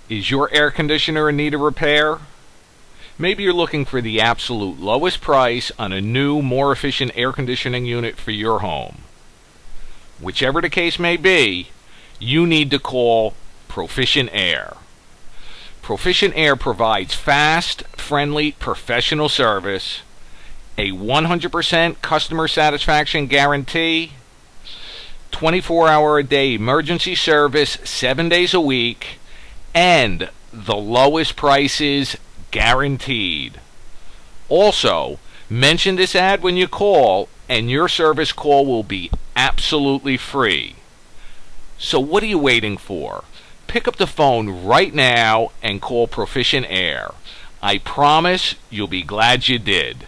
Is your air conditioner in need of repair? Maybe you're looking for the absolute lowest price on a new, more efficient air conditioning unit for your home. Whichever the case may be, you need to call Proficient Air. Proficient Air provides fast, friendly, professional service, a 100% customer satisfaction guarantee, 24-hour-a-day emergency service 7 days a week, and the lowest prices guaranteed. Also, mention this ad when you call, and your service call will be absolutely free. So what are you waiting for? Pick up the phone right now and call Proficient Air. I promise you'll be glad you did.